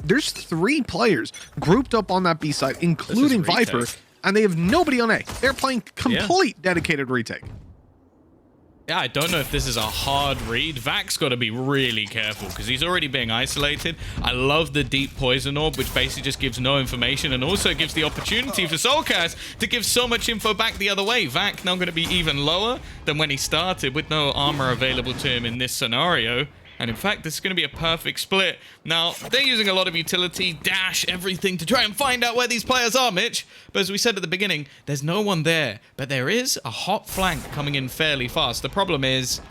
There's 3 players grouped up on that B side, including Viper, and they have nobody on A. They're playing complete dedicated retake. Yeah, I don't know if this is a hard read. Vac's got to be really careful because he's already being isolated. I love the deep poison orb, which basically just gives no information and also gives the opportunity for Soulcast to give so much info back the other way. Vac now going to be even lower than when he started with no armor available to him in this scenario. And in fact, this is going to be a perfect split. Now, they're using a lot of utility, dash, everything to try and find out where these players are, Mitch. But as we said at the beginning, there's no one there. But there is a hot flank coming in fairly fast. The problem is,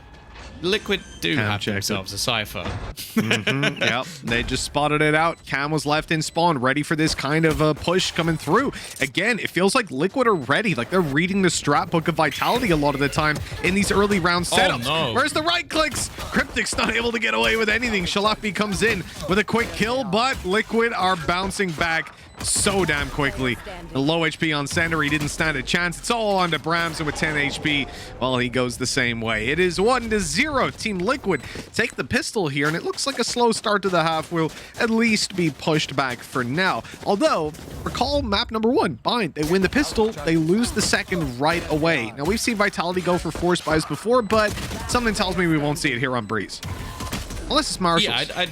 Liquid do have themselves a Cypher. Yep, they just spotted it out. Cam was left in spawn, ready for this kind of a push coming through. Again, it feels like Liquid are ready. Like they're reading the strat book of Vitality a lot of the time in these early round setups. Oh, no. Where's the right clicks? Cryptic's not able to get away with anything. Shalafi comes in with a quick kill, but Liquid are bouncing back so damn quickly. The low HP on center, he didn't stand a chance. It's all on to Bramson with 10 HP. Well, he goes the same way. It is 1-0. Team Liquid take the pistol here, and it looks like a slow start to the half will at least be pushed back for now. Although, recall map number 1, Bind. They win the pistol, they lose the second right away. Now, we've seen Vitality go for force buys before, but something tells me we won't see it here on Breeze. Unless it's Marshall. Yeah,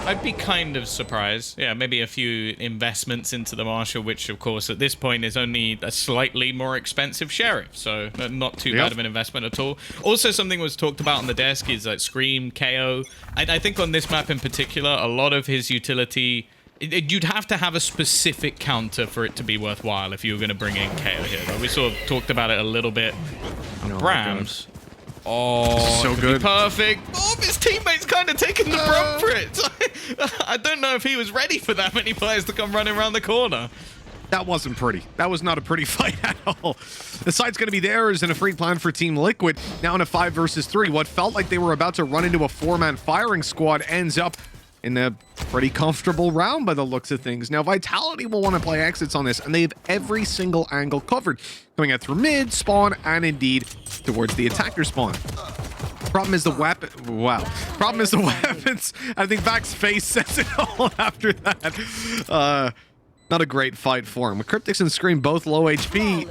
I'd be kind of surprised. Yeah, maybe a few investments into the Marshal, which of course at this point is only a slightly more expensive Sheriff, so not too bad of an investment at all. Also, something was talked about on the desk is like Scream, KO. I think on this map in particular, a lot of his utility, you'd have to have a specific counter for it to be worthwhile if you were going to bring in KO here. But we sort of talked about it a little bit on Brams. Oh, so good. Perfect. Oh, his teammate's kind of taking the brunt for it. I don't know if he was ready for that many players to come running around the corner. That wasn't pretty. That was not a pretty fight at all. The site's going to be theirs in a free plan for Team Liquid. Now in a 5 versus 3. What felt like they were about to run into a 4-man firing squad ends up in a pretty comfortable round by the looks of things. Now, Vitality will want to play exits on this, and they have every single angle covered. Going out through mid, spawn, and indeed towards the attacker spawn. Problem is the weapon. Wow. Problem is the weapons. I think Vac's face says it all after that. Not a great fight for him. With Cryptics and Scream both low HP,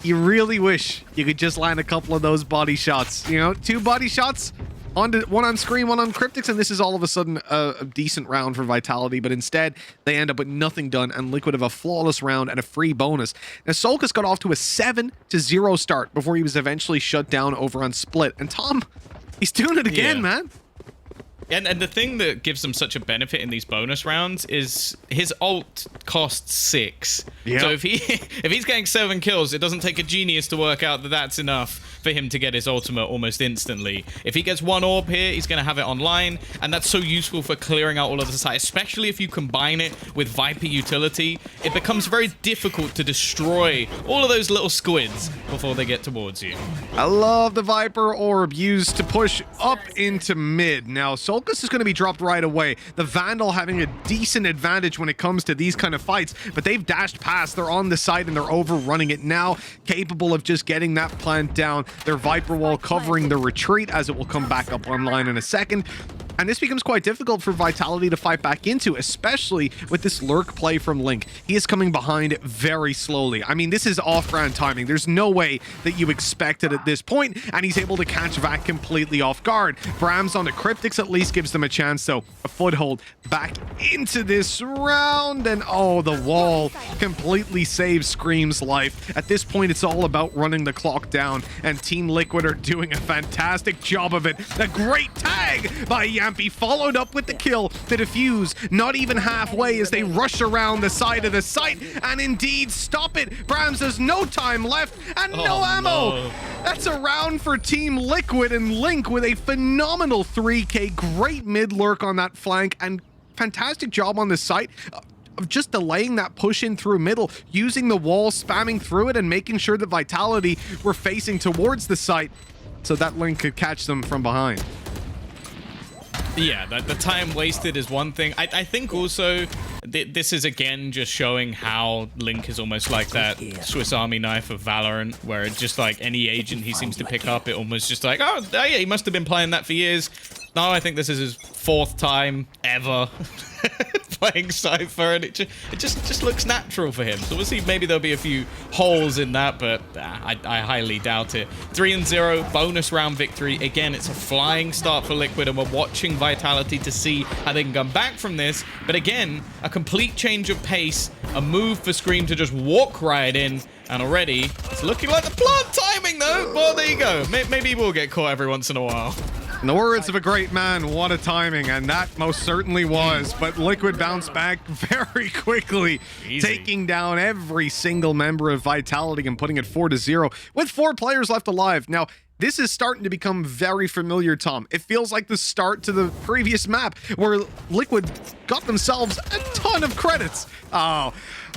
you really wish you could just land a couple of those body shots. You know, 2 body shots. One on Scream, one on Cryptics, and this is all of a sudden a decent round for Vitality, but instead they end up with nothing done, and Liquid have a flawless round and a free bonus. Now, Solkas got off to a 7-0 start before he was eventually shut down over on Split, and Tom, he's doing it again, man. And the thing that gives them such a benefit in these bonus rounds is his ult costs 6. Yep. So if he's getting 7 kills, it doesn't take a genius to work out that that's enough for him to get his ultimate almost instantly. If he gets 1 orb here, he's going to have it online, and that's so useful for clearing out all of the site, especially if you combine it with Viper utility. It becomes very difficult to destroy all of those little squids before they get towards you. I love the Viper orb used to push up into mid. Now, Solkas is going to be dropped right away. The Vandal having a decent advantage when it comes to these kind of fights, but they've dashed past. They're on the side and they're overrunning it now, capable of just getting that plant down. Their Viper wall covering the retreat as it will come back up online in a second. And this becomes quite difficult for Vitality to fight back into, especially with this lurk play from Link. He is coming behind very slowly. I mean, this is off-brand timing. There's no way that you expect it at this point, and he's able to catch Vac completely off guard. Brams on the Cryptics at least gives them a chance, though. A foothold back into this round, and oh, the wall completely saves Scream's life. At this point, it's all about running the clock down, and Team Liquid are doing a fantastic job of it. A great tag by Yampy, followed up with the kill to defuse, not even halfway as they rush around the side of the site and indeed stop it. Brams has no time left and no ammo. No. That's a round for Team Liquid, and Link with a phenomenal 3K, great mid lurk on that flank, and fantastic job on the site of just delaying that push in through middle, using the wall, spamming through it, and making sure that Vitality were facing towards the site so that Link could catch them from behind. Yeah, the time wasted is one thing. I think also this is again just showing how Link is almost like that Swiss Army knife of Valorant, where it's just like any agent he seems to pick up, it almost just like, oh yeah, he must have been playing that for years. No, I think this is his 4th time ever playing Cypher, and it just looks natural for him. So we'll see. Maybe there'll be a few holes in that, but I highly doubt it. 3-0, bonus round victory. Again, it's a flying start for Liquid, and we're watching Vitality to see how they can come back from this. But again, a complete change of pace, a move for Scream to just walk right in, and already it's looking like the plant timing though. Well, there you go. Maybe we'll get caught every once in a while. In the words of a great man, what a timing, and that most certainly was. But Liquid bounced back very quickly, taking down every single member of Vitality and putting it 4-0 with 4 players left alive. Now, this is starting to become very familiar, Tom. It feels like the start to the previous map where Liquid got themselves a ton of credits. Oh,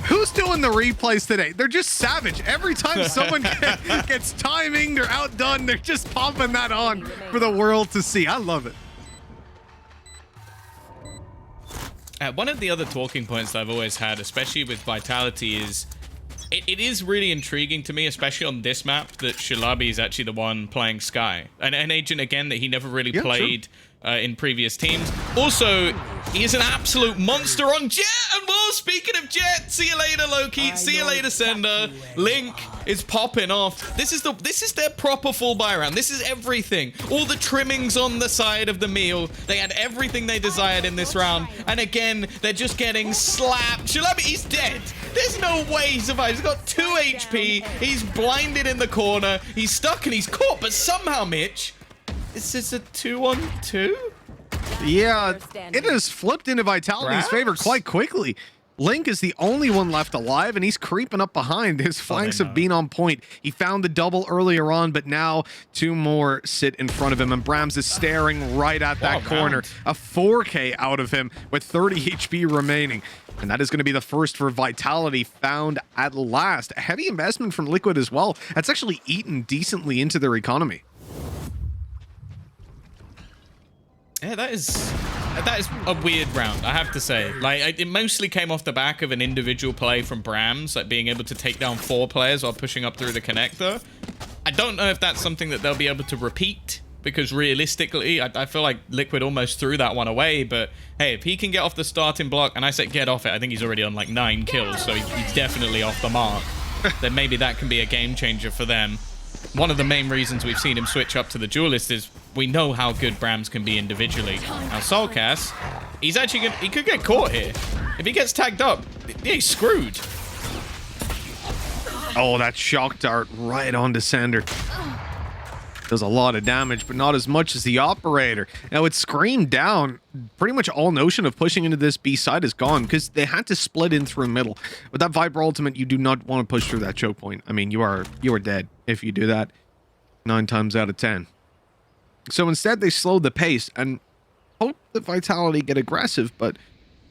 who's doing the replays today? They're just savage. Every time someone gets timing, they're outdone, they're just popping that on for the world to see. I love it. One of the other talking points that I've always had, especially with Vitality, is it is really intriguing to me, especially on this map, that Shalabi is actually the one playing Sky. An agent, again, that he never really played in previous teams. Also, he is an absolute monster on Jet. And well, speaking of Jet, see you later, Loki. See you later, Sender. Link is popping off. This is their proper full buy round. This is everything. All the trimmings on the side of the meal. They had everything they desired in this round. And again, they're just getting slapped. Shalabi, he's dead. There's no way he survives. He's got 2 HP. He's blinded in the corner. He's stuck and he's caught. But somehow, Mitch, this is a 2-on-2? Yeah, it has flipped into Vitality's favor quite quickly. Link is the only one left alive, and he's creeping up behind. His flanks have been on point. He found the double earlier on, but now 2 more sit in front of him, and Brams is staring right at that corner. A 4K out of him with 30 HP remaining. And that is going to be the first for Vitality found at last. A heavy investment from Liquid as well. That's actually eaten decently into their economy. Yeah, that is a weird round, I have to say. Like, it mostly came off the back of an individual play from Brams, like being able to take down 4 players while pushing up through the connector. I don't know if that's something that they'll be able to repeat, because realistically, I feel like Liquid almost threw that one away. But hey, if he can get off the starting block, and I said get off it, I think he's already on like 9 kills, so he's definitely off the mark. Then maybe that can be a game changer for them. One of the main reasons we've seen him switch up to the duelist is we know how good Brams can be individually. Now Soulcast, he's actually he could get caught here. If he gets tagged up, yeah, he's screwed. Oh, that shock dart right onto Sander. Does a lot of damage, but not as much as the operator. Now it's Scream down. Pretty much all notion of pushing into this B side is gone because they had to split in through middle. With that Viper ultimate, you do not want to push through that choke point. I mean, you are dead if you do that 9 times out of 10. So instead, they slowed the pace and hope that Vitality get aggressive, but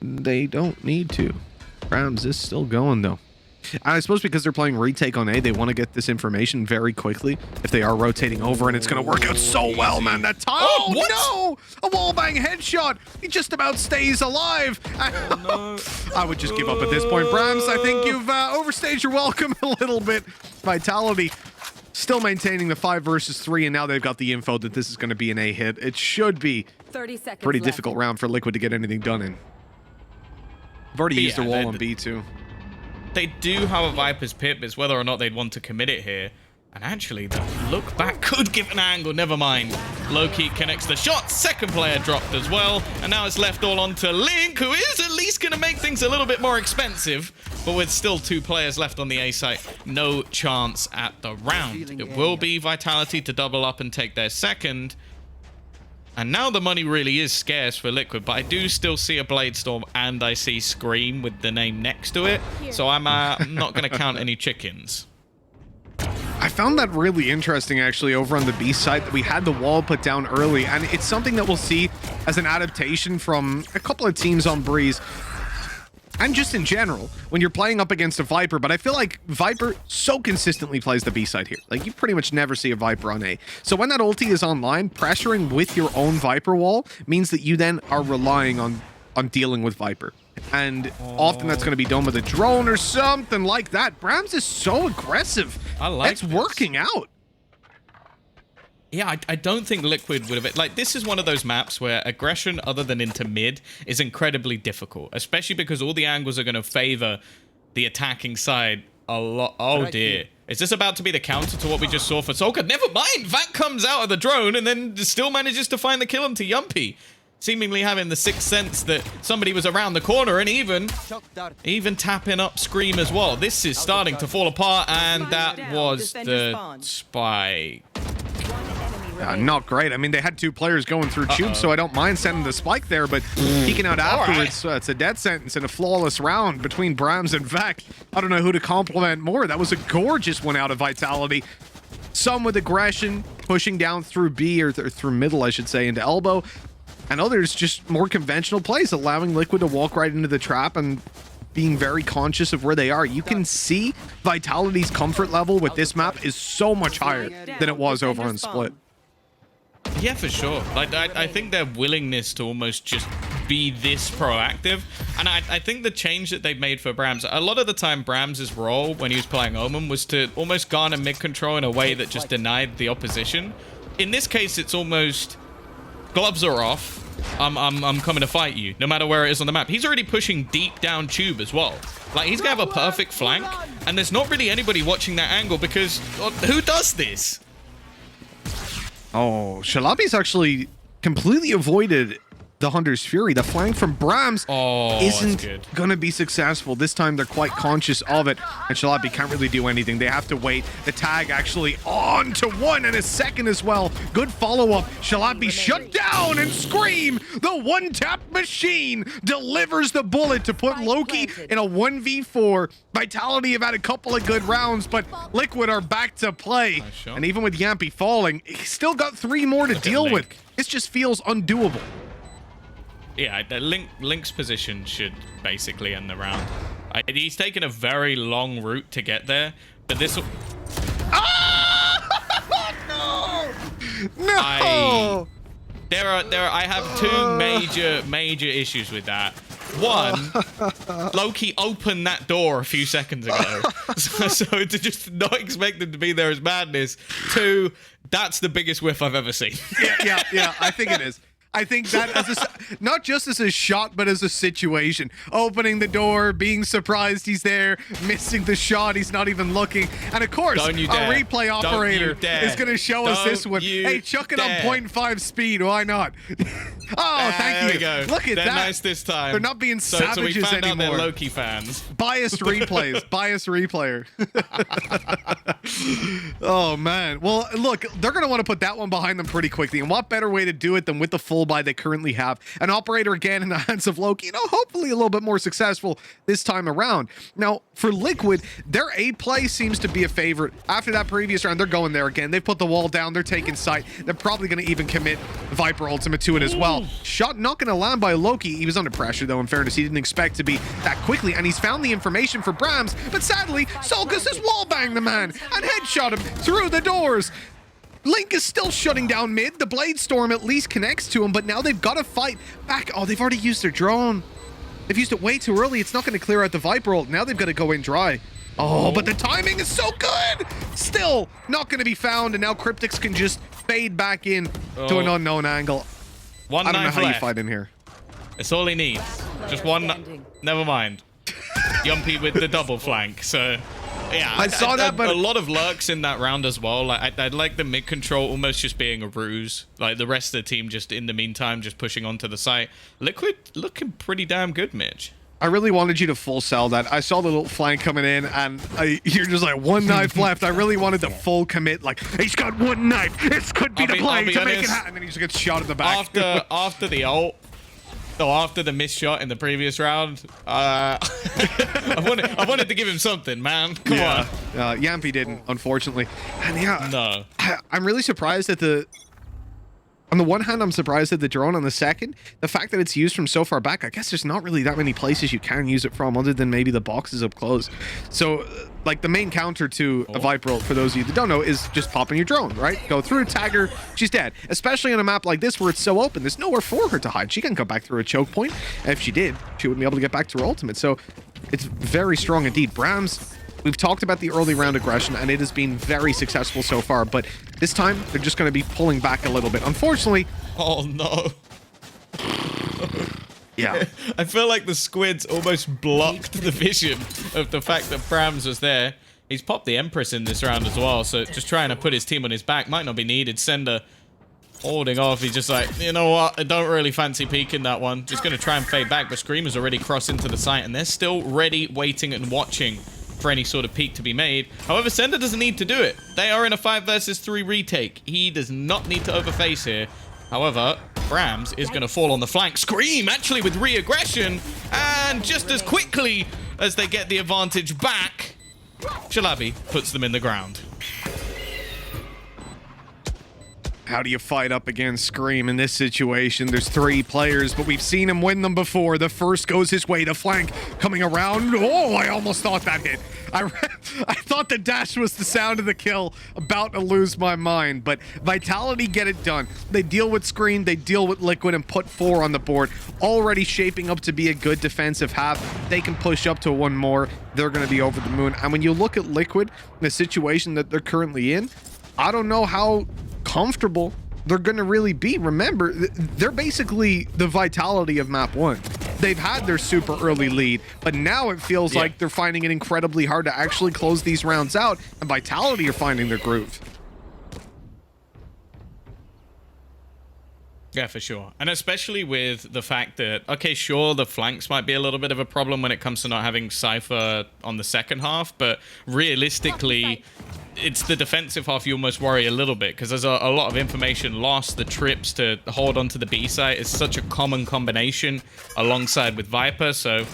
they don't need to. Brams is still going though. And I suppose because they're playing retake on A, they want to get this information very quickly if they are rotating over, and it's going to work out so well, man. That time. Oh, no! A wallbang headshot. He just about stays alive. Oh, no. I would just give up at this point. Brams, I think you've overstayed your welcome a little bit. Vitality still maintaining the 5 versus 3, and now they've got the info that this is going to be an A hit. It should be 30 seconds pretty left. difficult round for Liquid to get anything done in. I've already used their wall on B too. They do have a Viper's Pip. It's whether or not they'd want to commit it here. And actually, the look back could give an angle. Never mind. Loki connects the shot. Second player dropped as well. And now it's left all on to Link, who is at least going to make things a little bit more expensive. But with still 2 players left on the A site, no chance at the round. It will be Vitality to double up and take their second. And now the money really is scarce for Liquid, but I do still see a Blade Storm and I see Scream with the name next to it. So I'm not going to count any chickens. I found that really interesting, actually, over on the B side, that we had the wall put down early, and it's something that we'll see as an adaptation from a couple of teams on Breeze. And just in general, when you're playing up against a Viper, but I feel like Viper so consistently plays the B side here. Like, you pretty much never see a Viper on A. So when that ulti is online, pressuring with your own Viper wall means that you then are relying on dealing with Viper. And often that's going to be done with a drone or something like that. Brams is so aggressive. I like It's working out. Yeah, I don't think Liquid would have... Like, this is one of those maps where aggression other than into mid is incredibly difficult, especially because all the angles are going to favor the attacking side a lot. Oh, dear. Is this about to be the counter to what we just saw for Solka? Never mind! Vac comes out of the drone and then still manages to find the kill onto Yumpy, seemingly having the sixth sense that somebody was around the corner, and even tapping up Scream as well. This is starting to fall apart, and that was the spike. Not great. I mean, they had 2 players going through tube, so I don't mind sending the spike there, but peeking out afterwards, it's a death sentence and a flawless round between Brams and Vac. I don't know who to compliment more. That was a gorgeous one out of Vitality. Some with aggression, pushing down through B, or through middle, I should say, into elbow. And others just more conventional plays, allowing Liquid to walk right into the trap and being very conscious of where they are. You can see Vitality's comfort level with this map is so much higher than it was over on Split. Yeah, for sure. Like, I think their willingness to almost just be this proactive, and I think the change that they've made for Brams, a lot of the time Brams' role when he was playing Omen was to almost garner mid control in a way that just denied the opposition. In this case, it's almost gloves are off. I'm coming to fight you, no matter where it is on the map. He's already pushing deep down tube as well. Like, he's gonna have a perfect flank, and there's not really anybody watching that angle because who does this? Oh, Shalabi's actually completely avoided the Hunter's Fury. The flank from Brams isn't going to be successful. This time they're quite conscious of it, and Shalabi can't really do anything. They have to wait. The tag actually on to 1 and a second as well. Good follow-up. Shalabi shut down, and Scream, the one-tap machine, delivers the bullet to put Loki in a 1v4. Vitality have had a couple of good rounds, but Liquid are back to play. And even with Yampy falling, he's still got 3 more to deal with. This just feels undoable. Yeah, the Link's position should basically end the round. He's taken a very long route to get there, but this will... Oh! No! I have 2 major issues with that. One, Loki opened that door a few seconds ago, so to just not expect him to be there is madness. 2, that's the biggest whiff I've ever seen. Yeah, I think it is. I think that as not just as a shot, but as a situation. Opening the door, being surprised he's there, missing the shot, he's not even looking. And of course, a replay operator is going to show us this one. Hey, chuck it on 0.5 speed. Why not? Oh, thank you. There we go. Look at They're that. nice this time. They're not being savages so we found anymore. Out they're Loki fans. Biased replays. Biased replayer. Oh, man. Well, look, they're going to want to put that one behind them pretty quickly. And what better way to do it than with the full buy they currently have? An operator again in the hands of Loki. You know, hopefully a little bit more successful this time around. Now, for Liquid, their A play seems to be a favorite. After that previous round, they're going there again. They put the wall down. They're taking sight. They're probably going to even commit Viper ultimate to it as well. Shot not going to land by Loki. He was under pressure, though, in fairness. He didn't expect to be that quickly, and he's found the information for Brams, but sadly, Solkus has wallbanged the man and headshot him through the doors. Link is still shutting down mid. The Blade Storm at least connects to him, but now they've got to fight back. Oh, they've already used their drone. They've used it way too early. It's not going to clear out the Viper ult. Now they've got to go in dry. Oh, but the timing is so good. Still not going to be found, and now Cryptix can just fade back in to an unknown angle. I don't know how you fight in here. It's all he needs. Just one. Never mind. Yumpy with the double flank. So, yeah. I saw that, but a lot of lurks in that round as well. Like I'd like the mid control almost just being a ruse. Like the rest of the team just in the meantime just pushing onto the site. Liquid looking pretty damn good, Mitch. I really wanted you to full sell that. I saw the little flank coming in, and you're just like, 1 knife left. I really wanted the full commit. Like, he's got 1 knife. This could be the play to make it happen. And then he just gets shot in the back. After the ult, so after the missed shot in the previous round, I wanted to give him something, man. Come on. Yampy didn't, unfortunately. And yeah, no. I'm really surprised at the... On the one hand, I'm surprised at the drone. On the second, the fact that it's used from so far back, I guess there's not really that many places you can use it from other than maybe the boxes up close. So, like, the main counter to a Viper ult, for those of you that don't know, is just popping your drone, right? Go through, tag her, she's dead. Especially on a map like this where it's so open, there's nowhere for her to hide. She can go back through a choke point. And if she did, she wouldn't be able to get back to her ultimate. So, it's very strong indeed. Brams... We've talked about the early round aggression, and it has been very successful so far, but This time, they're just going to be pulling back a little bit. Unfortunately... Oh, no. Yeah. I feel like the squids almost blocked the vision of the fact that Brams was there. He's popped the Empress in this round as well, so just trying to put his team on his back might not be needed. Sender holding off. He's just like, you know what? I don't really fancy peeking that one. Just going to try and fade back, but Screamer's already crossed into the site, and they're still ready, waiting, and watching for any sort of peek to be made. However, Sender doesn't need to do it. They are in a 5 versus 3 retake. He does not need to overface here. However, Brams is going to fall on the flank. Scream, actually, with re-aggression. And just as quickly as they get the advantage back, Shalabi puts them in the ground. How do you fight up against Scream in this situation? There's 3 players, but we've seen him win them before. The first goes his way to flank, coming around. Oh, I almost thought that hit. I thought the dash was the sound of the kill. About to lose my mind, but Vitality get it done. They deal with Scream, they deal with Liquid, and put 4 on the board. Already shaping up to be a good defensive half. They can push up to 1 more. They're going to be over the moon. And when you look at Liquid, the situation that they're currently in, I don't know how comfortable they're going to really be. Remember, they're basically the Vitality of map 1. They've had their super early lead, but now it feels like they're finding it incredibly hard to actually close these rounds out, and Vitality are finding their groove. Yeah, for sure. And especially with the fact that, okay, sure, the flanks might be a little bit of a problem when it comes to not having Cypher on the second half, but realistically, it's the defensive half you almost worry a little bit, because there's a lot of information lost. The trips to hold onto the B site is such a common combination alongside with Viper, so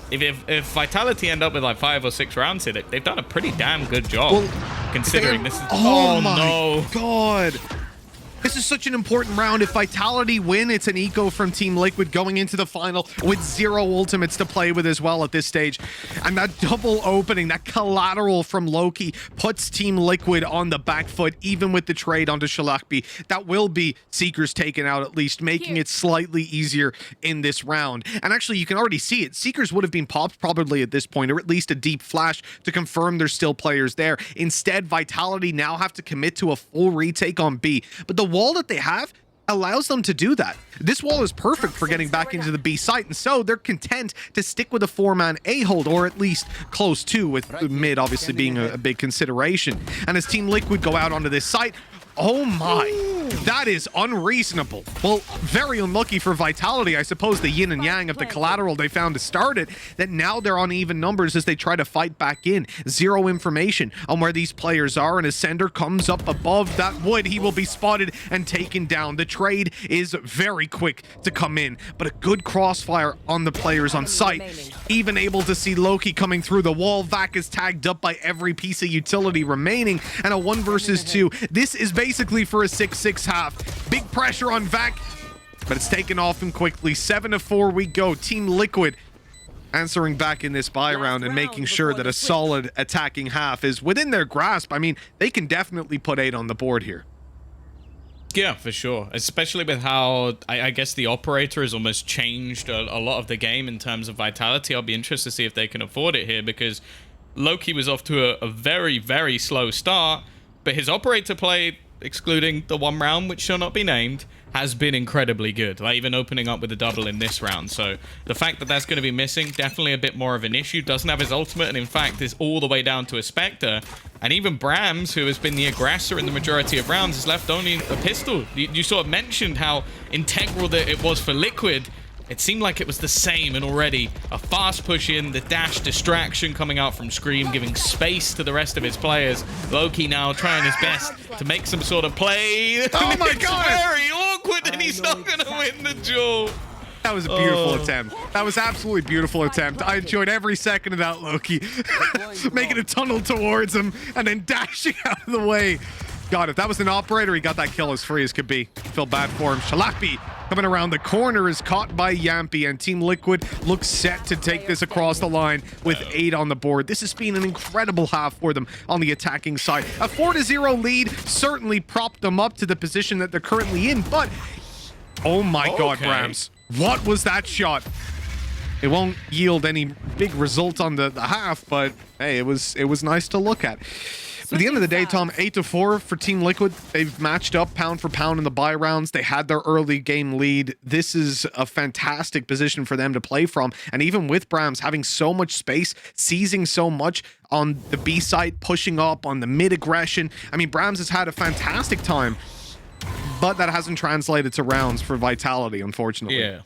if Vitality end up with like 5 or 6 rounds here, they've done a pretty damn good job, considering this is... Oh my God! This is such an important round. If Vitality win, it's an eco from Team Liquid going into the final with 0 ultimates to play with as well at this stage. And that double opening, that collateral from Loki puts Team Liquid on the back foot, even with the trade onto Shalakbi. That will be Seekers taken out at least, making it slightly easier in this round. And actually, you can already see it. Seekers would have been popped probably at this point, or at least a deep flash to confirm there's still players there. Instead, Vitality now have to commit to a full retake on B. But the wall that they have allows them to do that. This wall is perfect for getting back into the B site, and so they're content to stick with a 4-man A hold, or at least close to, with the mid obviously being a big consideration. And as Team Liquid go out onto this site, oh my, that is unreasonable. Well, very unlucky for Vitality. I suppose the yin and yang of the collateral they found to start it, that now they're on even numbers as they try to fight back in. 0 information on where these players are, and as Sender comes up above that wood, he will be spotted and taken down. The trade is very quick to come in, but a good crossfire on the players on site. Even able to see Loki coming through the wall. Vac is tagged up by every piece of utility remaining, and a 1 versus 2. This is basically for a 6-6 half. Big pressure on Vac, but it's taken off him quickly. 7-4 we go. Team Liquid answering back in this buy round and making sure that a solid attacking half is within their grasp. I mean, they can definitely put 8 on the board here. Yeah, for sure. Especially with how, I guess, the operator has almost changed a lot of the game in terms of Vitality. I'll be interested to see if they can afford it here, because Loki was off to a very, very slow start, but his operator play, excluding the 1 round, which shall not be named, has been incredibly good, like even opening up with a double in this round. So the fact that that's going to be missing, definitely a bit more of an issue. Doesn't have his ultimate, and in fact is all the way down to a Spectre. And even Brams, who has been the aggressor in the majority of rounds, has left only a pistol. You sort of mentioned how integral that it was for Liquid. It seemed like it was the same, and already a fast push in, the dash distraction coming out from Scream, giving space to the rest of his players. Loki now trying his best to make some sort of play. Oh my God! It's very awkward, and he's not going to win the duel. That was a beautiful attempt. That was absolutely beautiful attempt. I enjoyed every second of that, Loki. Making a tunnel towards him and then dashing out of the way. God, if that was an operator, he got that kill as free as could be. Feel bad for him. Shalakbi coming around the corner is caught by Yampy, and Team Liquid looks set to take this across the line with 8 on the board. This has been an incredible half for them on the attacking side. A 4-0 lead certainly propped them up to the position that they're currently in, but oh my God, Brams. What was that shot? It won't yield any big result on the half, but hey, it was nice to look at. At the end of the day, Tom, 8-4 for Team Liquid. They've matched up pound for pound in the buy rounds. They had their early game lead. This is a fantastic position for them to play from. And even with Brams having so much space, seizing so much on the B site, pushing up on the mid aggression. I mean, Brams has had a fantastic time, but that hasn't translated to rounds for Vitality, unfortunately. Yeah.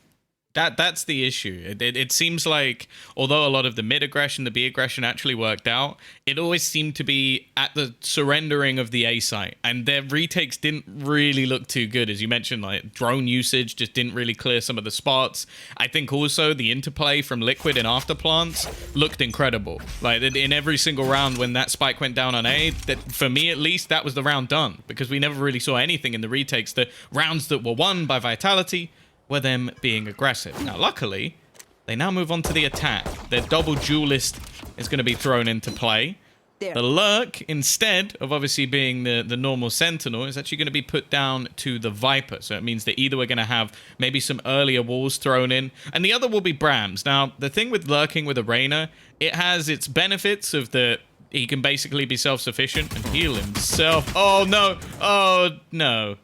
That's the issue. It seems like, although a lot of the mid aggression, the B aggression actually worked out, it always seemed to be at the surrendering of the A site. And their retakes didn't really look too good. As you mentioned, like drone usage just didn't really clear some of the spots. I think also the interplay from Liquid and after plants looked incredible. Like in every single round when that spike went down on A, that for me at least, that was the round done. Because we never really saw anything in the retakes. The rounds that were won by Vitality were them being aggressive. Now, luckily, they now move on to the attack. Their double duelist is going to be thrown into play. There. The lurk, instead of obviously being the normal sentinel, is actually going to be put down to the Viper. So it means that either we're going to have maybe some earlier walls thrown in, and the other will be Brams. Now, the thing with lurking with Arena, it has its benefits of the... He can basically be self-sufficient and heal himself. Oh, no. Oh, no.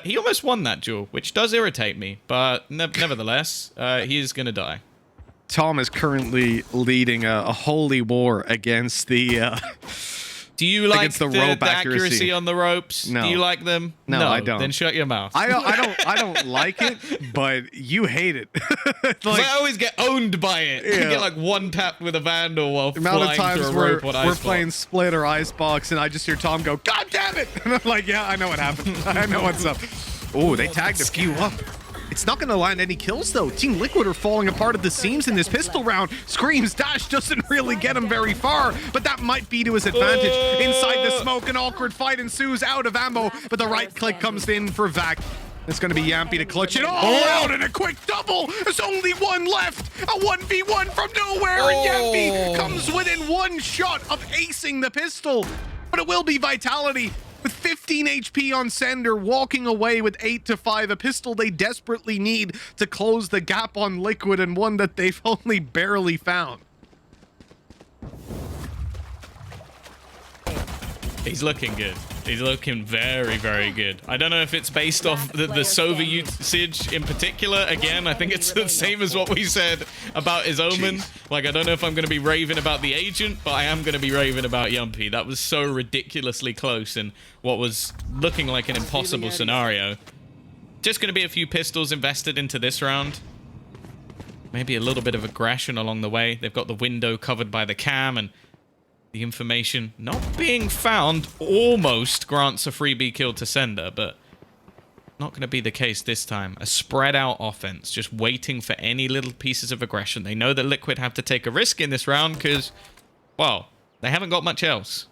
He almost won that duel, which does irritate me, but nevertheless, he is going to die. Tom is currently leading a holy war against the... Do you like the rope accuracy on the ropes? No. Do you like them? No, I don't. Then shut your mouth. I don't like it, but you hate it. I always get owned by it. Yeah. I get like one tapped with a vandal while The amount of flying times through a rope on we're playing Split or Icebox, and I just hear Tom go, "God damn it!" And I'm like, "Yeah, I know what happened. I know what's up." Oh, they tagged a few up. It's not going to land any kills, though. Team Liquid are falling apart at the seams in this pistol round. Scream's dash doesn't really get him very far, but that might be to his advantage. Inside the smoke, an awkward fight ensues, out of ammo, but the right click comes in for Vac. It's going to be Yampy to clutch it all out in a quick double. There's only one left. A 1v1 from nowhere, and Yampy comes within one shot of acing the pistol. But it will be Vitality. With 15 HP on Sender, walking away with 8-5, a pistol they desperately need to close the gap on Liquid, and one that they've only barely found. He's looking good. He's looking very, very good. I don't know if it's based off the Sova usage in particular. Again, I think it's the same as what we said about his Omen. Like, I don't know if I'm going to be raving about the agent, but I am going to be raving about Yumpy. That was so ridiculously close in what was looking like an impossible scenario. Just going to be a few pistols invested into this round. Maybe a little bit of aggression along the way. They've got the window covered by the cam, and the information not being found almost grants a freebie kill to Sender, but not going to be the case this time. A spread out offense, just waiting for any little pieces of aggression. They know that Liquid have to take a risk in this round because, well, they haven't got much else.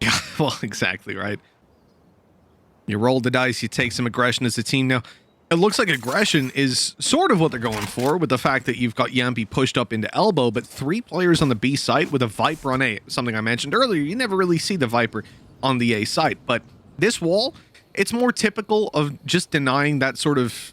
Yeah, well, exactly, right? You roll the dice, you take some aggression as a team. Now, it looks like aggression is sort of what they're going for, with the fact that you've got Yampy pushed up into elbow, but 3 players on the B site with a Viper on A. Something I mentioned earlier, you never really see the Viper on the A site. But this wall, it's more typical of just denying that sort of,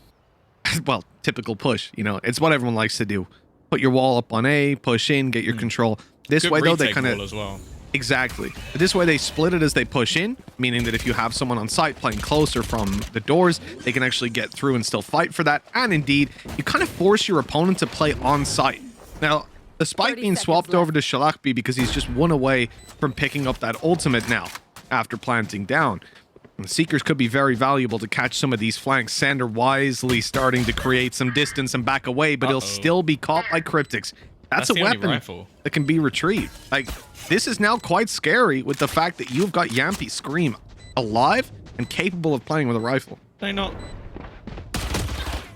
well, typical push. You know, it's what everyone likes to do. Put your wall up on A, push in, get your control. This way, though, they kind of... as well. Exactly. But this way they split it as they push in, meaning that if you have someone on site playing closer from the doors, they can actually get through and still fight for that. And indeed, you kind of force your opponent to play on site. Now, the spike being swapped over to Shalakbi because he's just one away from picking up that ultimate now after planting down. And the Seekers could be very valuable to catch some of these flanks. Sander wisely starting to create some distance and back away, but he'll still be caught by Cryptics. That's a weapon that can be retrieved. Like, this is now quite scary with the fact that you've got Yampy Scream alive and capable of playing with a rifle. They not...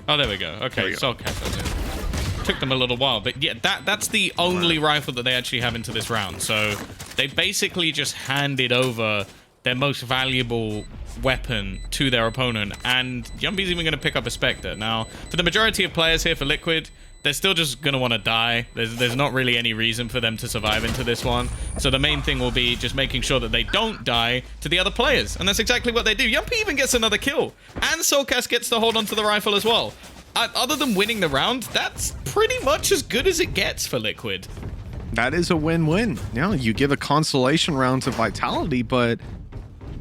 Oh, there we go. Okay, Soulcast. Took them a little while, but yeah, that's the only rifle that they actually have into this round. So they basically just handed over their most valuable weapon to their opponent, and Yumpy's even going to pick up a Spectre. Now, for the majority of players here for Liquid, they're still just going to want to die. There's not really any reason for them to survive into this one. So the main thing will be just making sure that they don't die to the other players. And that's exactly what they do. Yumpy even gets another kill. And Soulcast gets to hold onto the rifle as well. Other than winning the round, that's pretty much as good as it gets for Liquid. That is a win-win. Yeah, you give a consolation round to Vitality, but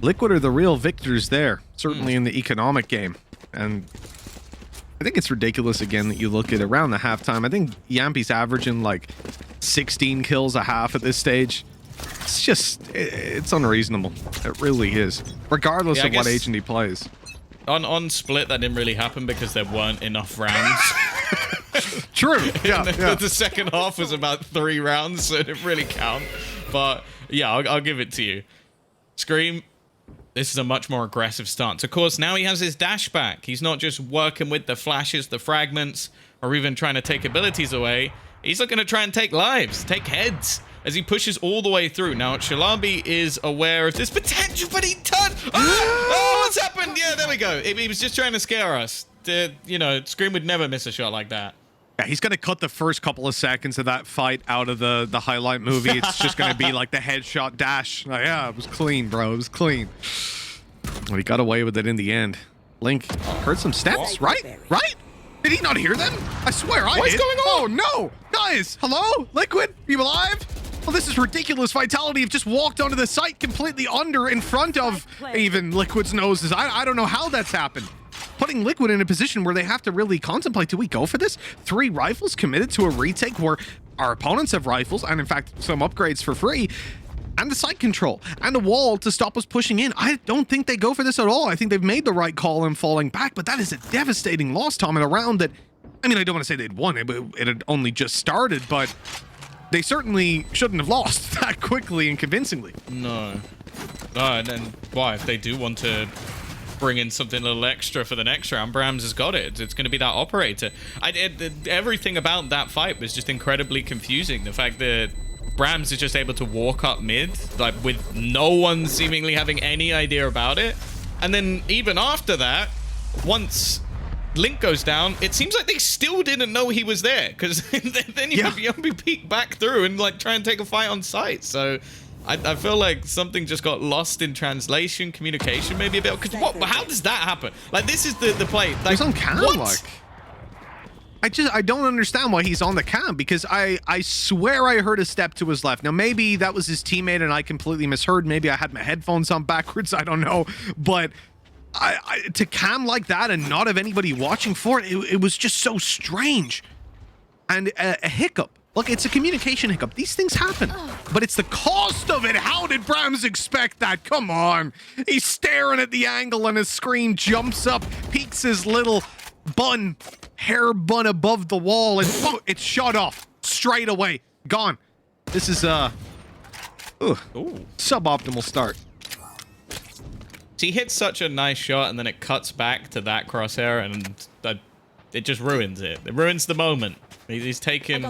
Liquid are the real victors there, certainly in the economic game. And I think it's ridiculous, again, that you look at around the halftime. I think Yampi's averaging like 16 kills a half at this stage. It's just, it's unreasonable. It really is, regardless of what agent he plays. On Split, that didn't really happen because there weren't enough rounds. True. Yeah, The second half was about 3 rounds, so it didn't really count. But yeah, I'll give it to you. Scream, this is a much more aggressive stance. Of course, now he has his dash back. He's not just working with the flashes, the fragments, or even trying to take abilities away. He's looking to try and take lives, take heads, as he pushes all the way through. Now, Shalabi is aware of this potential, but he turned. Oh, what's happened? Yeah, there we go. He was just trying to scare us. You know, Scream would never miss a shot like that. Yeah, he's going to cut the first couple of seconds of that fight out of the highlight movie. It's just going to be like the headshot dash. Like, yeah, it was clean, bro. It was clean. Well, he got away with it in the end. Link heard some steps, right? Right? Did he not hear them? I swear I did. What's going on? Oh, no. Guys, hello? Liquid? Are you alive? Well, this is ridiculous. Vitality have just walked onto the site completely under in front of even Liquid's noses. I don't know how that's happened. Putting Liquid in a position where they have to really contemplate, do we go for this? 3 rifles committed to a retake where our opponents have rifles, and in fact, some upgrades for free, and the site control, and a wall to stop us pushing in. I don't think they go for this at all. I think they've made the right call in falling back, but that is a devastating loss, Tom, in a round that, I mean, I don't want to say they'd won it, but it had only just started, but they certainly shouldn't have lost that quickly and convincingly. No. And then, why? If they do want to bring in something a little extra for the next round, Brams has got it. It's going to be that operator. Everything about that fight was just incredibly confusing. The fact that Brams is just able to walk up mid, like with no one seemingly having any idea about it. And then even after that, once Link goes down, it seems like they still didn't know he was there, because then you could be peek back through and like try and take a fight on site. So I feel like something just got lost in translation, communication, maybe a bit. Because how does that happen? Like, this is the play. Like, he's on cam. Like, I don't understand why he's on the cam, because I swear I heard a step to his left. Now maybe that was his teammate and I completely misheard. Maybe I had my headphones on backwards. I don't know, but to cam like that and not have anybody watching for it, it was just so strange. And a hiccup. Look, it's a communication hiccup. These things happen, but it's the cost of it. How did Brams expect that? Come on. He's staring at the angle and his screen jumps up, peeks his little hair bun above the wall, and it's shut off straight away. Gone. This is suboptimal start. So he hits such a nice shot, and then it cuts back to that crosshair, and it just ruins it. It ruins the moment. He's taken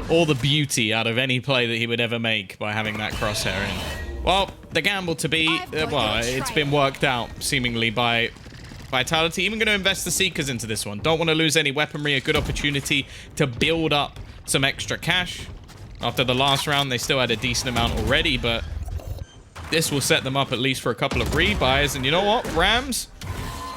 all the beauty out of any play that he would ever make by having that crosshair in. Well, the gamble to be, well, it's been worked out seemingly by Vitality. Even going to invest the Seekers into this one. Don't want to lose any weaponry. A good opportunity to build up some extra cash. After the last round, they still had a decent amount already, but this will set them up at least for a couple of rebuys. And you know what, Rams?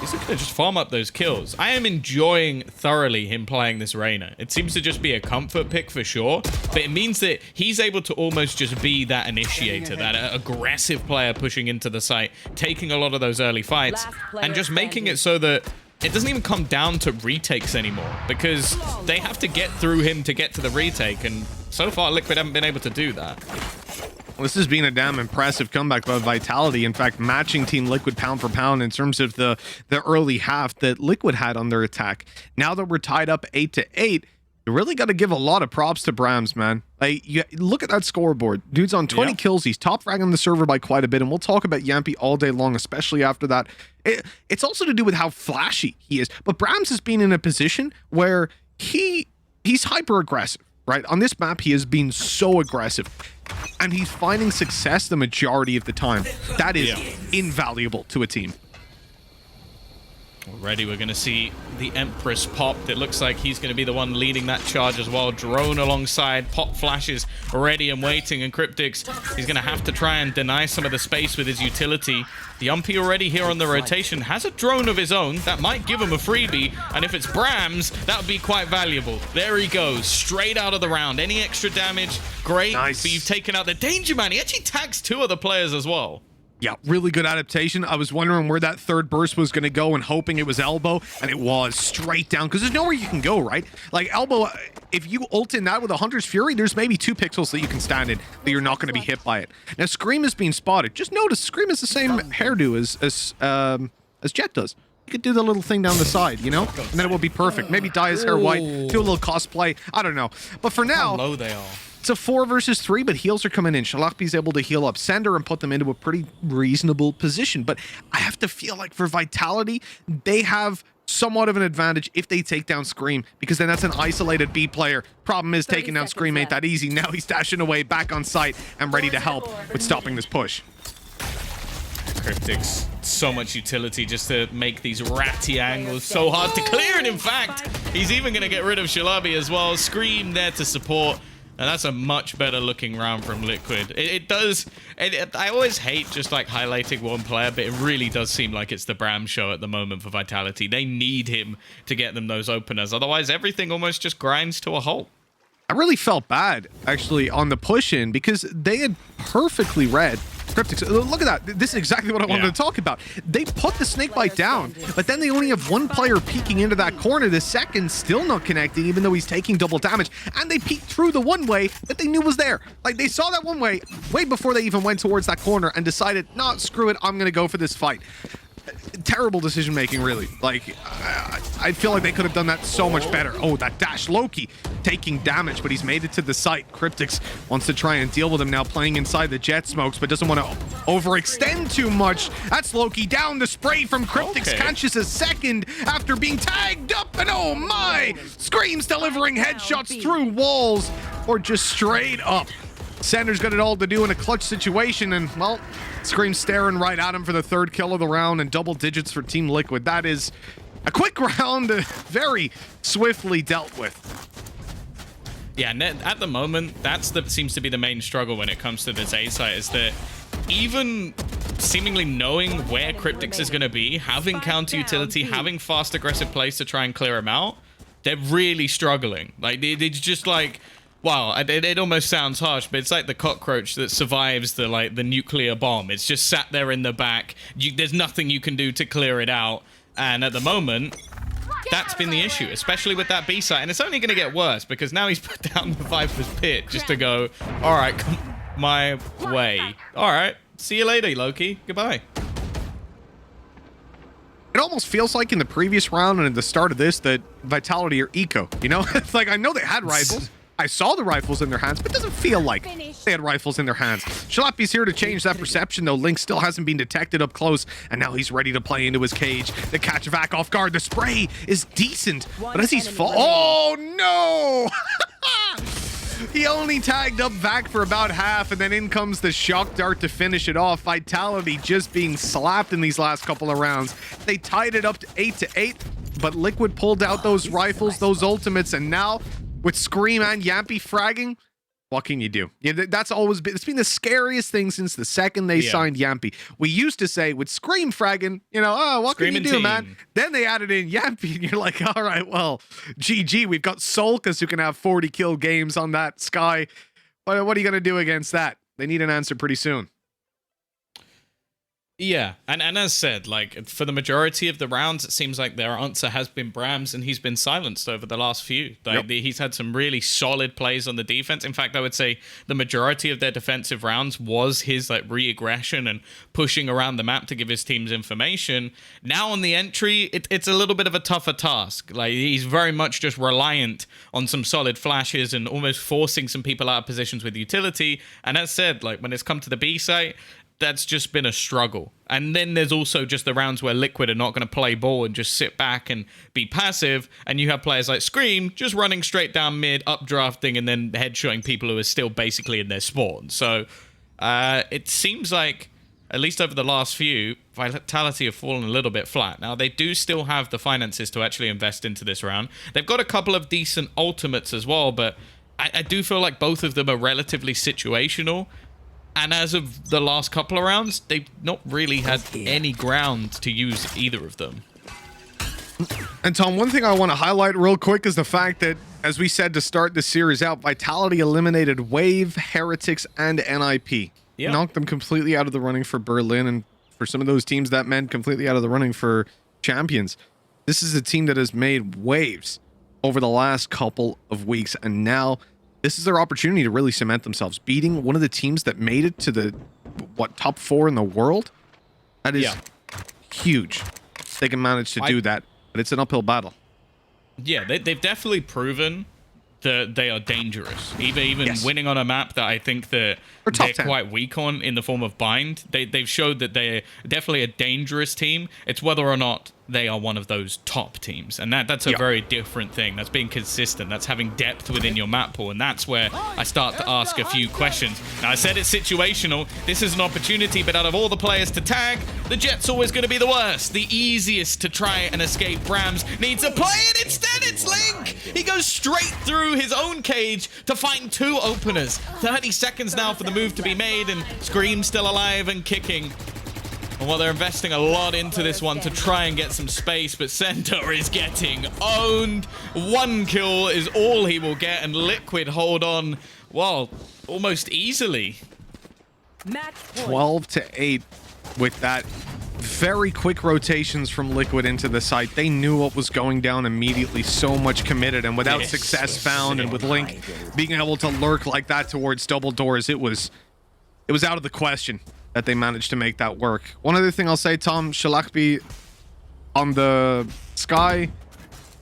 He's looking to just farm up those kills. I am enjoying thoroughly him playing this Reyna. It seems to just be a comfort pick for sure, but it means that he's able to almost just be that initiator, that aggressive player pushing into the site, taking a lot of those early fights, and just making it so that it doesn't even come down to retakes anymore, because they have to get through him to get to the retake, and so far Liquid haven't been able to do that. This has been a damn impressive comeback by Vitality. In fact, matching Team Liquid pound for pound in terms of the early half that Liquid had on their attack. Now that we're tied up 8-8, you really got to give a lot of props to Brams, man. Like, you look at that scoreboard. Dude's on 20 kills. He's top fragging the server by quite a bit, and we'll talk about Yampi all day long, especially after that. It's also to do with how flashy he is. But Brams has been in a position where he's hyper aggressive. Right? On this map, he has been so aggressive, and he's finding success the majority of the time. That is invaluable to a team. Already we're going to see the Empress popped. It looks like he's going to be the one leading that charge as well. Drone alongside, pop flashes ready and waiting, and Cryptix, he's going to have to try and deny some of the space with his utility. The Umpy already here on the rotation has a drone of his own that might give him a freebie, and if it's Brams, that would be quite valuable. There he goes, straight out of the round. Any extra damage, great, nice. But you've taken out the Danger Man. He actually tags 2 other players as well. Yeah, really good adaptation. I was wondering where that third burst was going to go and hoping it was elbow, and it was straight down because there's nowhere you can go, right? Like elbow, if you ult in that with a Hunter's Fury, there's maybe 2 pixels that you can stand in that you're not going to be hit by it. Now, Scream is being spotted. Just notice Scream has the same hairdo as Jet does. You could do the little thing down the side, you know? And then it will be perfect. Maybe dye his hair white, do a little cosplay. I don't know. But for now... How low they are. It's a 4 versus 3, but heals are coming in. Shalakbi's able to heal up Sender and put them into a pretty reasonable position. But I have to feel like for Vitality, they have somewhat of an advantage if they take down Scream, because then that's an isolated B player. Problem is, taking down Scream ain't that easy. Now he's dashing away back on site and ready to help with stopping this push. Cryptix, so much utility just to make these ratty angles so hard to clear. And in fact, he's even going to get rid of Shalabi as well. Scream there to support. And that's a much better looking round from Liquid. I always hate just like highlighting one player, but it really does seem like it's the Bram show at the moment for Vitality. They need him to get them those openers. Otherwise, everything almost just grinds to a halt. I really felt bad, actually, on the push-in because they had perfectly read Cryptix. Look at that. This is exactly what I wanted to talk about. They put the snakebite down, but then they only have 1 player peeking into that corner. The second still not connecting, even though he's taking double damage. And they peeked through the one way that they knew was there. Like, they saw that one way way before they even went towards that corner and decided, nah, screw it, I'm going to go for this fight. Terrible decision making, really. Like, I feel like they could have done that so much better. Oh, that dash. Loki taking damage, but he's made it to the site. Cryptix wants to try and deal with him now, playing inside the jet smokes, but doesn't want to overextend too much. That's Loki down. The spray from Cryptix catches a second after being tagged up, and oh my! Screams delivering headshots through walls or just straight up. Sender's got it all to do in a clutch situation, and, well, Scream staring right at him for the 3rd kill of the round and double digits for Team Liquid. That is a quick round, very swiftly dealt with. Yeah, at the moment, seems to be the main struggle when it comes to this A site, is that even seemingly knowing where Cryptix is going to be, having counter utility, having fast aggressive plays to try and clear him out, they're really struggling. Like, it's just like... Wow, it almost sounds harsh, but it's like the cockroach that survives the nuclear bomb. It's just sat there in the back. There's nothing you can do to clear it out. And at the moment, that's been the issue, especially with that B site. And it's only going to get worse because now he's put down the Viper's Pit just to go, all right, come my way. All right, see you later, Loki. Goodbye. It almost feels like in the previous round and at the start of this that Vitality are eco, you know? It's like, I know they had rifles. I saw the rifles in their hands, but it doesn't feel like they had rifles in their hands. Shalapi's here to change that perception, though. Link still hasn't been detected up close, and now he's ready to play into his cage. The catch Vac off guard. The spray is decent, but as he's oh no! He only tagged up Vac for about half, and then in comes the shock dart to finish it off. Vitality just being slapped in these last couple of rounds. They tied it up to 8-8, but Liquid pulled out those rifles, those ultimates, and now with Scream and Yampy fragging, what can you do? Yeah, that's always been, it's been the scariest thing since the second they signed Yampy. We used to say with Scream fragging, you know, oh, what can you do, man? Then they added in Yampy, and you're like, all right, well, GG, we've got Solkas who can have 40 kill games on that Sky. What are you going to do against that? They need an answer pretty soon. Yeah, and as said, like, for the majority of the rounds, it seems like their answer has been Brams, and he's been silenced over the last few. Like, he's had some really solid plays on the defense. In fact, I would say the majority of their defensive rounds was his, like, re-aggression and pushing around the map to give his teams information. Now on the entry, it's a little bit of a tougher task. Like, he's very much just reliant on some solid flashes and almost forcing some people out of positions with utility. And as said, like, when it's come to the B site, that's just been a struggle. And then there's also just the rounds where Liquid are not going to play ball and just sit back and be passive. And you have players like Scream just running straight down mid, updrafting, and then headshotting people who are still basically in their spawn. So it seems like at least over the last few, Vitality have fallen a little bit flat. Now, they do still have the finances to actually invest into this round. They've got a couple of decent ultimates as well, but I do feel like both of them are relatively situational. And as of the last couple of rounds, they've not really had any ground to use either of them. And Tom, one thing I want to highlight real quick is the fact that, as we said to start the series out, Vitality eliminated Wave, Heretics, and NIP. Yep. Knocked them completely out of the running for Berlin, and for some of those teams that meant completely out of the running for Champions. This is a team that has made waves over the last couple of weeks, and now this is their opportunity to really cement themselves. Beating one of the teams that made it to the, top 4 in the world? That is huge. They can manage to do that. But it's an uphill battle. Yeah, they've definitely proven that they are dangerous. Even winning on a map that I think that they're quite weak on in the form of Bind. They've showed that they're definitely a dangerous team. It's whether or not they are one of those top teams. And that's a very different thing. That's being consistent. That's having depth within your map pool. And that's where I start to ask a few questions. Now, I said it's situational. This is an opportunity, but out of all the players to tag, the Jet's always going to be the worst. The easiest to try and escape. Brams needs a play, and instead it's Link. He goes straight through his own cage to find 2 openers. 30 seconds now for the move to be made, and Scream's still alive and kicking. And while they're investing a lot into this one to try and get some space, but Centaur is getting owned. 1 kill is all he will get, and Liquid hold on, well, almost easily. 12-8 with that. Very quick rotations from Liquid into the site. They knew what was going down immediately. So much committed, and without success found, and with Link being able to lurk like that towards double doors, it was out of the question that they managed to make that work. One other thing I'll say, Tom, Shalakby on the Sky,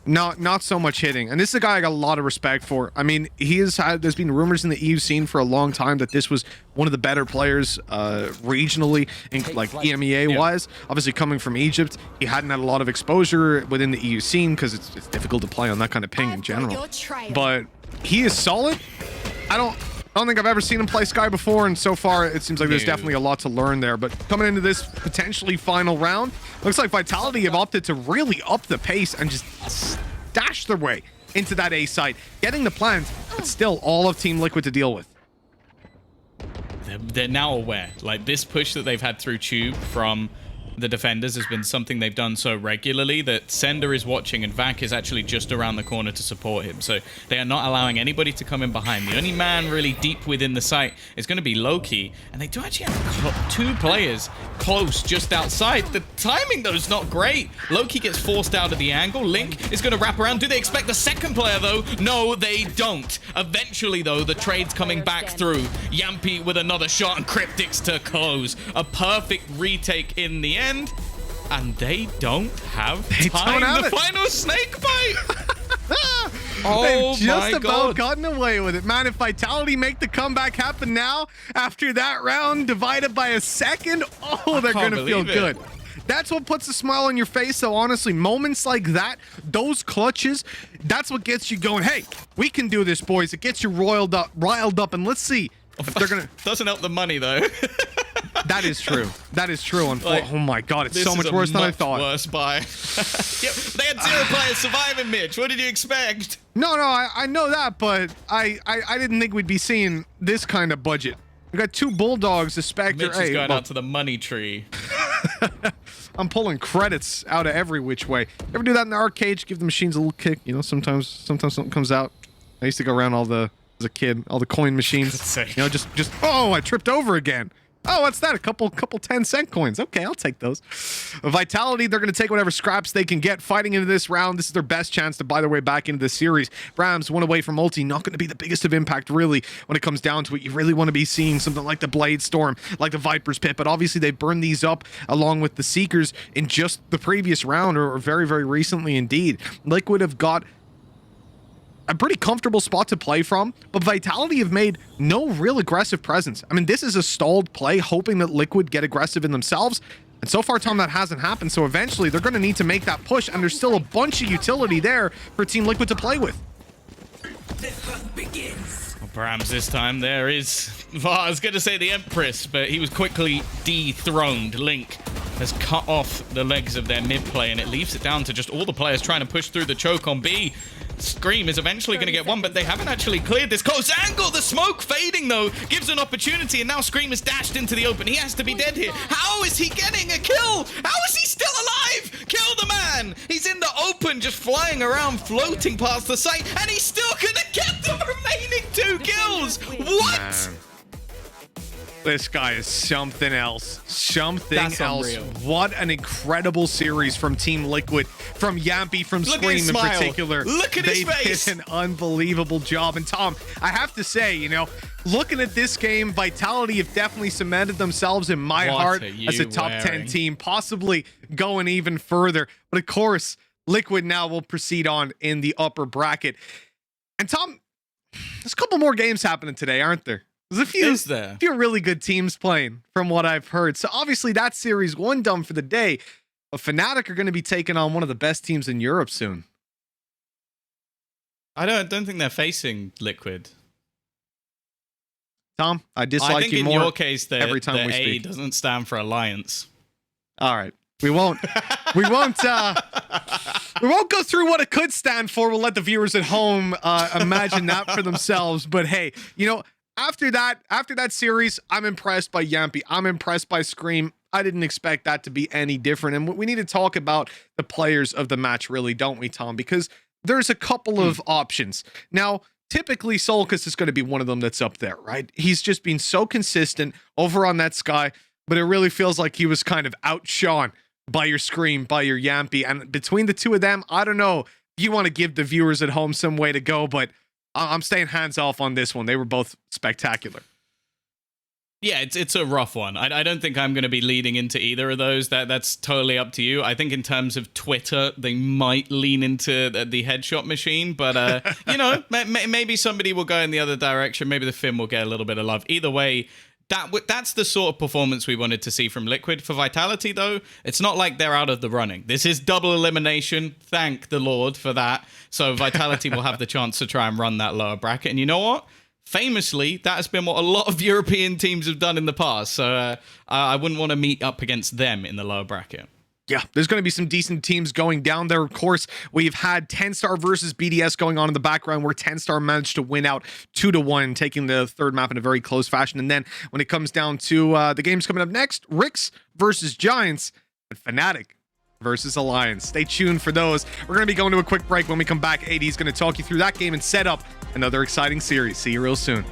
not so much hitting. And this is a guy I got a lot of respect for. I mean, there's been rumors in the EU scene for a long time that this was one of the better players regionally, like EMEA-wise. Obviously, coming from Egypt, he hadn't had a lot of exposure within the EU scene because it's difficult to play on that kind of ping in general. But he is solid. I don't think I've ever seen him play Sky before, and so far it seems like there's definitely a lot to learn there. But coming into this potentially final round, looks like Vitality have opted to really up the pace and just dash their way into that A site, getting the plant, but still all of Team Liquid to deal with. They're now aware. Like, this push that they've had through Tube from the defenders has been something they've done so regularly that Sender is watching and Vac is actually just around the corner to support him. So they are not allowing anybody to come in behind. The only man really deep within the site is going to be Loki, and they do actually have 2 players close just outside. The timing, though, is not great. Loki gets forced out of the angle. Link is going to wrap around. Do they expect the second player, though? No, they don't. Eventually, though, the trade's coming back through. Yampi with another shot and Cryptics to close. A perfect retake in the end. And they don't have time. The final snake bite. They've just about gotten away with it. Man, if Vitality make the comeback happen now, after that round divided by a second, they're going to feel good. That's what puts a smile on your face. So honestly, moments like that, those clutches, that's what gets you going. Hey, we can do this, boys. It gets you riled up, and let's see if they're going to... Doesn't help the money, though. That is true. That is true. Like, oh my god, it's so much worse than I thought. Worse buy. Yep, they had 0 players surviving, Mitch. What did you expect? No, I know that, but I didn't think we'd be seeing this kind of budget. We got 2 Bulldogs, a Spectre. Mitch is going out to the money tree. I'm pulling credits out of every which way. Ever do that in the arcade? Give the machines a little kick. You know, sometimes something comes out. I used to go around as a kid, all the coin machines. You know, just I tripped over again. Oh, what's that? A couple 10-cent coins. Okay, I'll take those. Vitality, they're going to take whatever scraps they can get fighting into this round. This is their best chance to buy their way back into the series. Brams, 1 away from ulti, not going to be the biggest of impact, really, when it comes down to it. You really want to be seeing something like the Blade Storm, like the Viper's Pit, but obviously they burned these up along with the Seekers in just the previous round, or very, very recently indeed. Liquid have got a pretty comfortable spot to play from, but Vitality have made no real aggressive presence. I mean, this is a stalled play, hoping that Liquid get aggressive in themselves, and so far, Tom, that hasn't happened, so eventually they're going to need to make that push, and there's still a bunch of utility there for Team Liquid to play with. The hunt begins. Well, perhaps this time there is... Well, I was going to say the Empress, but he was quickly dethroned. Link has cut off the legs of their mid play, and it leaves it down to just all the players trying to push through the choke on B. Scream is eventually going to get one, but they haven't actually cleared this close angle. The smoke fading, though, gives an opportunity, and now Scream is dashed into the open. He has to be dead here. How is he getting a kill? How is he still alive? Kill the man. He's in the open, just flying around, floating past the site, and he's still going to get the remaining 2 kills. What? Man. This guy is something else. Something That's else. unreal. What an incredible series from Team Liquid, from Yampy, from Look at Scream his in smile. particular. Look at his face. They did an unbelievable job. And Tom, I have to say, you know, looking at this game, Vitality have definitely cemented themselves in my What heart are you as a top 10 wearing? team, possibly going even further. But of course, Liquid now will proceed on in the upper bracket. And Tom, there's a couple more games happening today, aren't there? There's a few really good teams playing from what I've heard. So obviously that series 1 done for the day. But Fnatic are going to be taking on one of the best teams in Europe soon. I don't think they're facing Liquid. Tom, I I dislike think you in more your case, the every time we A speak. doesn't stand for Alliance. All right. We won't go through what it could stand for. We'll let the viewers at home imagine that for themselves. But hey, you know, after that series, I'm impressed by Yampy. I'm impressed by Scream. I didn't expect that to be any different. And we need to talk about the players of the match, really, don't we, Tom? Because there's a couple of options. Now, typically, Solkis is going to be one of them that's up there, right? He's just been so consistent over on that Sky, but it really feels like he was kind of outshone by your Scream, by your Yampy. And between the two of them, I don't know if you want to give the viewers at home some way to go, but I'm staying hands off on this one. They were both spectacular. Yeah, it's a rough one. I don't think I'm going to be leading into either of those. That's totally up to you. I think in terms of Twitter, they might lean into the headshot machine, but you know, maybe somebody will go in the other direction. Maybe the Finn will get a little bit of love. Either way, that's the sort of performance we wanted to see from Liquid. For Vitality, though, it's not like they're out of the running. This is double elimination. Thank the Lord for that. So Vitality will have the chance to try and run that lower bracket. And you know what? Famously, that has been what a lot of European teams have done in the past. So I wouldn't want to meet up against them in the lower bracket. Yeah, there's going to be some decent teams going down there. Of course, we've had 10-Star versus BDS going on in the background where 10-Star managed to win out 2-1, taking the third map in a very close fashion. And then when it comes down to the games coming up next, Ricks versus Giants and Fnatic versus Alliance. Stay tuned for those. We're going to be going to a quick break. When we come back, AD is going to talk you through that game and set up another exciting series. See you real soon.